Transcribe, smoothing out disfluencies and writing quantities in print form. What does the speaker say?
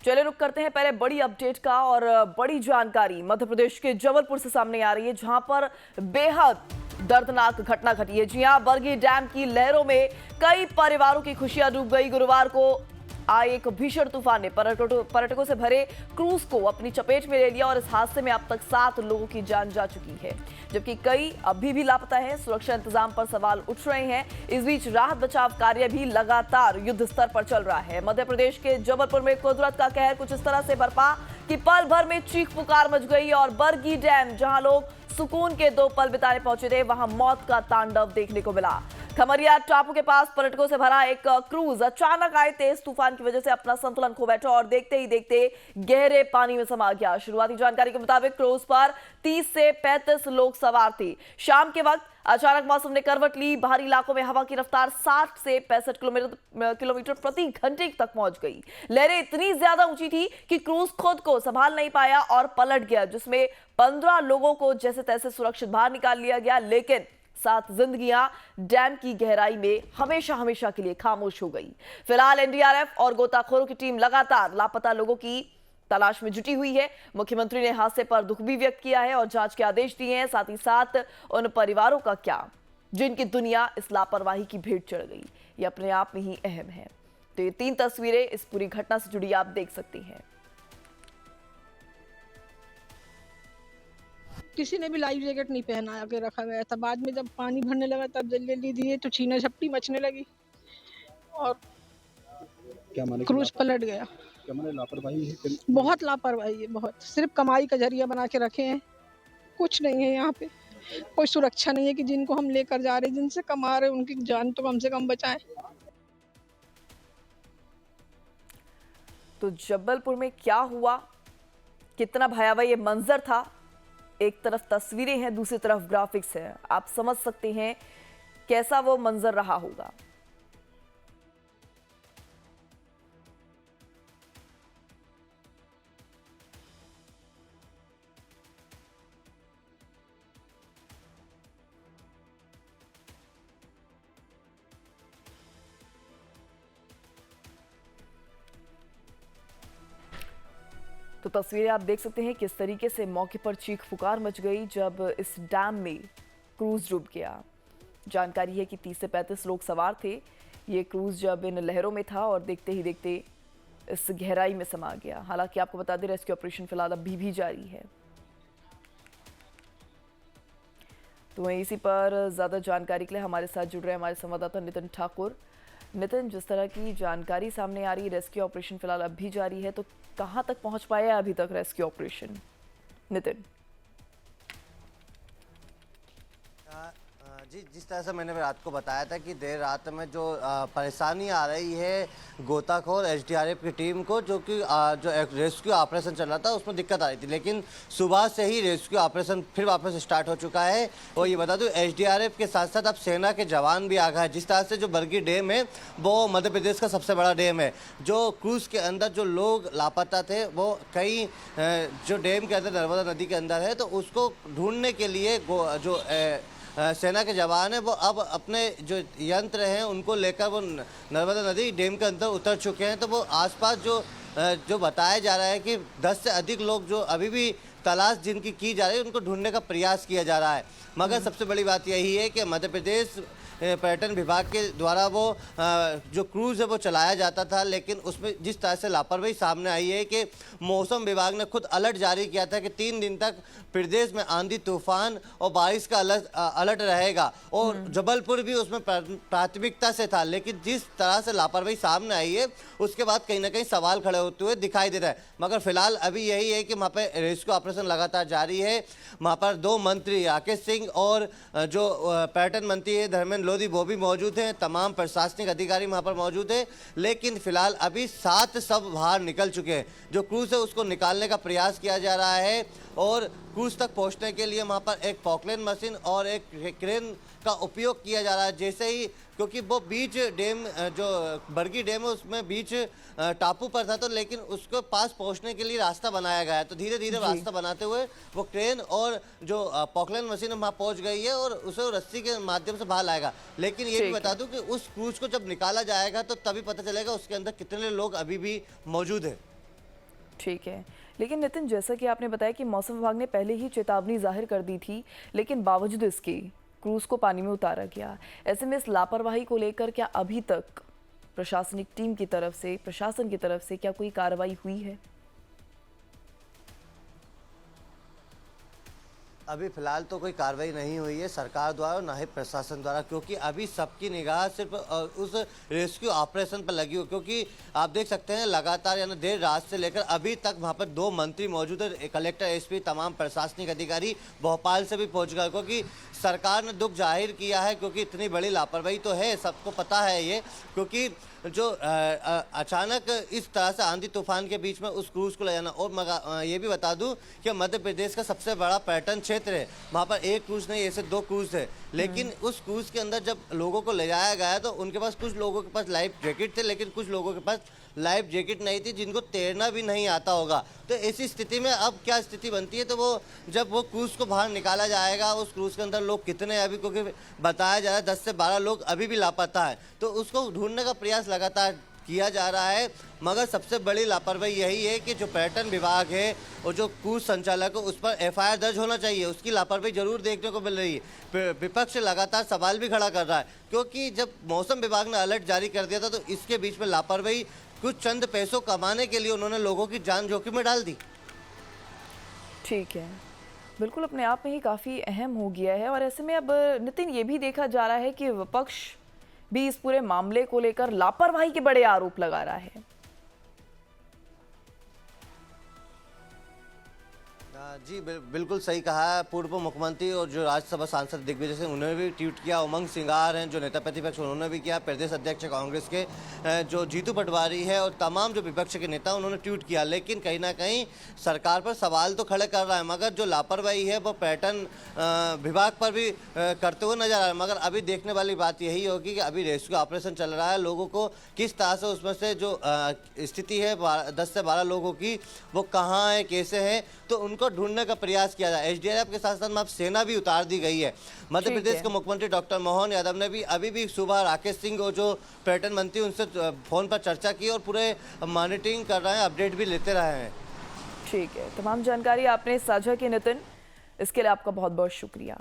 चले रुक करते हैं पहले बड़ी अपडेट का। और बड़ी जानकारी मध्य प्रदेश के जबलपुर से सामने आ रही है, जहां पर बेहद दर्दनाक घटना घटी है। जी हां, बरगी डैम की लहरों में कई परिवारों की खुशियां डूब गई। गुरुवार को आए एक भीषण तूफान ने पर्यटकों से भरे क्रूज को अपनी चपेट में ले लिया और इस हादसे में अब तक 7 लोगों की जान जा चुकी है, जबकि कई अभी भी लापता हैं। सुरक्षा इंतजाम पर सवाल उठ रहे हैं। इस बीच राहत बचाव कार्य भी लगातार युद्ध स्तर पर चल रहा है। मध्य प्रदेश के जबलपुर में कुदरत का कहर कुछ इस तरह से बरपा कि पल भर में चीख पुकार मच गई और बरगी डैम, जहां लोग सुकून के 2 पल बिताने पहुंचे थे, वहां मौत का तांडव देखने को मिला। खमरिया टापू के पास पर्यटकों से भरा एक क्रूज अचानक आए तेज तूफान की वजह से अपना संतुलन खो बैठा और देखते ही देखते गहरे पानी में समा गया। शुरुआती जानकारी के मुताबिक क्रूज पर 30 से 35 लोग सवार थे। शाम के वक्त अचानक मौसम ने करवट ली। बाहरी इलाकों में हवा की रफ्तार 60 से 65 किलोमीटर प्रति घंटे तक पहुंच गई। लहरें इतनी ज्यादा ऊंची थी कि क्रूज खुद को संभाल नहीं पाया और पलट गया, जिसमें 15 लोगों को जैसे तैसे सुरक्षित बाहर निकाल लिया गया, लेकिन 7 जिंदगियां डैम की गहराई में हमेशा के लिए खामोश हो गई। फिलहाल एनडीआरएफ और गोताखोरों की टीम लगातार लापता लोगों की तलाश में जुटी हुई है। मुख्यमंत्री ने हादसे पर दुख भी व्यक्त किया है और जांच के आदेश दिए हैं। साथ ही साथ उन परिवारों का क्या, जिनकी दुनिया इस लापरवाही की भेंट चढ़ गई, ये अपने आप में ही अहम है। तो ये 3 तस्वीरें इस पूरी घटना से जुड़ी आप देख सकती हैं। किसी ने भी लाइफ जैकेट नहीं पहना के रखा गया था। बाद में जब पानी भरने लगा तब जल्दी दिए तो छीना झपटी मचने लगी और क्या माने क्रूज पलट गया। क्या माने लापरवाही है? बहुत लापरवाही है, बहुत। सिर्फ कमाई का जरिया बना के रखे हैं, कुछ नहीं है। यहाँ पे कोई सुरक्षा नहीं है कि जिनको हम लेकर जा रहे हैं, जिनसे कमा रहे हैं, उनकी जान तो कम से कम बचाएं। तो जबलपुर में क्या हुआ, कितना भयावह ये मंजर था, एक तरफ तस्वीरें हैं, दूसरी तरफ ग्राफिक्स है। आप समझ सकते हैं कैसा वो मंजर रहा होगा। तो तस्वीरें आप देख सकते हैं किस तरीके से मौके पर चीख पुकार मच गई जब इस डैम में क्रूज डूब गया। जानकारी है कि 30 से 35 लोग सवार थे। ये क्रूज जब इन लहरों में था और देखते ही देखते इस गहराई में समा गया। हालांकि आपको बता दें, रेस्क्यू ऑपरेशन फिलहाल अभी भी जारी है। तो वहीं इसी पर ज्यादा जानकारी के लिए हमारे साथ जुड़ रहे हमारे संवाददाता नितिन ठाकुर। नितिन, जिस तरह की जानकारी सामने आ रही, रेस्क्यू ऑपरेशन फिलहाल अब भी जारी है, तो कहां तक पहुंच पाया है अभी तक रेस्क्यू ऑपरेशन? नितिन जी, जिस तरह से मैंने रात को बताया था कि देर रात में जो परेशानी आ रही है गोताखोर एसडीआरएफ की टीम को, जो कि जो रेस्क्यू ऑपरेशन चल रहा था उसमें दिक्कत आ रही थी, लेकिन सुबह से ही रेस्क्यू ऑपरेशन फिर वापस स्टार्ट हो चुका है। और ये बता दूं, एसडीआरएफ के साथ साथ अब सेना के जवान भी आ गए हैं। जिस तरह से जो बरगी डैम है वो मध्य प्रदेश का सबसे बड़ा डैम है। जो क्रूज के अंदर जो लोग लापता थे वो कई जो डैम के अंदर नर्मदा नदी के अंदर है, तो उसको ढूंढने के लिए जो सेना के जवान हैं वो अब अपने जो यंत्र हैं उनको लेकर वो नर्मदा नदी डैम के अंदर उतर चुके हैं। तो वो आसपास जो बताया जा रहा है कि 10 से अधिक लोग जो अभी भी तलाश जिनकी की जा रही है उनको ढूंढने का प्रयास किया जा रहा है। मगर सबसे बड़ी बात यही है कि मध्य प्रदेश पर्यटन विभाग के द्वारा वो जो क्रूज़ है वो चलाया जाता था, लेकिन उसमें जिस तरह से लापरवाही सामने आई है कि मौसम विभाग ने खुद अलर्ट जारी किया था कि 3 दिन तक प्रदेश में आंधी तूफान और बारिश का अलर्ट रहेगा और जबलपुर भी उसमें प्राथमिकता से था। लेकिन जिस तरह से लापरवाही सामने आई है उसके बाद कहीं ना कहीं सवाल खड़े होते हुए दिखाई दे रहा है। मगर फिलहाल अभी यही है कि वहाँ पर रेस्क्यू ऑपरेशन लगातार जारी है। वहाँ पर 2 मंत्री राकेश सिंह और जो पर्यटन मंत्री है धर्मेंद्र लोधी वो भी मौजूद हैं। तमाम प्रशासनिक अधिकारी वहाँ पर मौजूद है, लेकिन फिलहाल अभी 7 सब बाहर निकल चुके हैं। जो क्रूज है उसको निकालने का प्रयास किया जा रहा है और क्रूज तक पहुँचने के लिए वहाँ पर एक पॉकलेन मशीन और एक क्रेन का उपयोग किया जा रहा है। जैसे ही, क्योंकि वो बीच डैम जो बरगी डैम है उसमें बीच टापू पर था, तो लेकिन उसको पास पहुंचने के लिए रास्ता बनाया गया है। तो धीरे धीरे रास्ता बनाते हुए वो क्रेन और जो पॉकलेन मशीन वहाँ पहुंच गई है और उसे रस्सी के माध्यम से बाहर लाएगा। लेकिन ये भी बता दूं कि उस क्रूज को जब निकाला जाएगा तो तभी पता चलेगा उसके अंदर कितने लोग अभी भी मौजूद है। ठीक है, लेकिन नितिन, जैसा कि आपने बताया कि मौसम विभाग ने पहले ही चेतावनी जाहिर कर दी थी, लेकिन बावजूद इसके क्रूज को पानी में उतारा गया। ऐसे में इस लापरवाही को लेकर क्या अभी तक प्रशासनिक टीम की तरफ से, प्रशासन की तरफ से क्या कोई कार्रवाई हुई है? अभी फिलहाल तो कोई कार्रवाई नहीं हुई है सरकार द्वारा और ना ही प्रशासन द्वारा, क्योंकि अभी सबकी निगाह सिर्फ उस रेस्क्यू ऑपरेशन पर लगी हो। क्योंकि आप देख सकते हैं लगातार यानी देर रात से लेकर अभी तक वहां पर 2 मंत्री मौजूद है, कलेक्टर, एसपी, तमाम प्रशासनिक अधिकारी भोपाल से भी पहुंच गए, क्योंकि सरकार ने दुख जाहिर किया है। क्योंकि इतनी बड़ी लापरवाही तो है, सबको पता है ये, क्योंकि जो अचानक इस तरह से आंधी तूफान के बीच में उस क्रूज को ले जाना। और ये भी बता दूं कि मध्य प्रदेश का सबसे बड़ा पर्यटन क्षेत्र है, वहाँ पर एक क्रूज नहीं ऐसे 2 क्रूज है। लेकिन उस क्रूज के अंदर जब लोगों को ले जाया गया तो उनके पास, कुछ लोगों के पास लाइफ जैकेट थे, लेकिन कुछ लोगों के पास लाइफ जैकेट नहीं थी, जिनको तैरना भी नहीं आता होगा। तो ऐसी स्थिति में अब क्या स्थिति बनती है, तो वो जब वो क्रूज को बाहर निकाला जाएगा, उस क्रूज के अंदर लोग कितने अभी, क्योंकि बताया जा रहा है 10 से 12 लोग अभी भी लापता है, तो उसको ढूंढने का प्रयास लगातार किया जा रहा है। मगर सबसे बड़ी लापरवाही यही है कि जो पर्यटन विभाग है और जो क्रूज संचालक है उस पर एफआईआर दर्ज होना चाहिए, उसकी लापरवाही जरूर देखने को मिल रही है। विपक्ष लगातार सवाल भी खड़ा कर रहा है, क्योंकि जब मौसम विभाग ने अलर्ट जारी कर दिया था तो इसके बीच में लापरवाही, कुछ चंद पैसों कमाने के लिए उन्होंने लोगों की जान जोखिम में डाल दी। ठीक है, बिल्कुल अपने आप में ही काफ़ी अहम हो गया है। और ऐसे में अब नितिन, ये भी देखा जा रहा है कि विपक्ष भी इस पूरे मामले को लेकर लापरवाही के बड़े आरोप लगा रहा है। जी बिल्कुल सही कहा है। पूर्व मुख्यमंत्री और जो राज्यसभा सांसद दिग्विजय सिंह, उन्होंने भी ट्वीट किया। उमंग सिंगार हैं जो नेता प्रतिपक्ष, उन्होंने भी किया। प्रदेश अध्यक्ष कांग्रेस के जो जीतू पटवारी है और तमाम जो विपक्ष के नेता, उन्होंने ट्वीट किया। लेकिन कहीं ना कहीं सरकार पर सवाल तो खड़े कर रहा है, मगर जो लापरवाही है वो पर्यटन विभाग पर भी करते हुए नजर आ रहा है। मगर अभी देखने वाली बात यही होगी कि अभी रेस्क्यू ऑपरेशन चल रहा है, लोगों को किस तरह से उसमें से जो स्थिति है 10 से 12 लोगों की, वो कहाँ है, कैसे है, तो उनको ढूंढने का प्रयास किया जाए। एसडीआरएफ के साथ साथ में अब सेना भी उतार दी गई है। मध्य प्रदेश के मुख्यमंत्री डॉक्टर मोहन यादव ने भी अभी भी सुबह राकेश सिंह और जो पर्यटन मंत्री, उनसे फोन पर चर्चा की और पूरे मॉनिटरिंग कर रहे हैं, अपडेट भी लेते रहे हैं। ठीक है, तमाम जानकारी आपने साझा की नितिन, इसके लिए आपका बहुत बहुत शुक्रिया।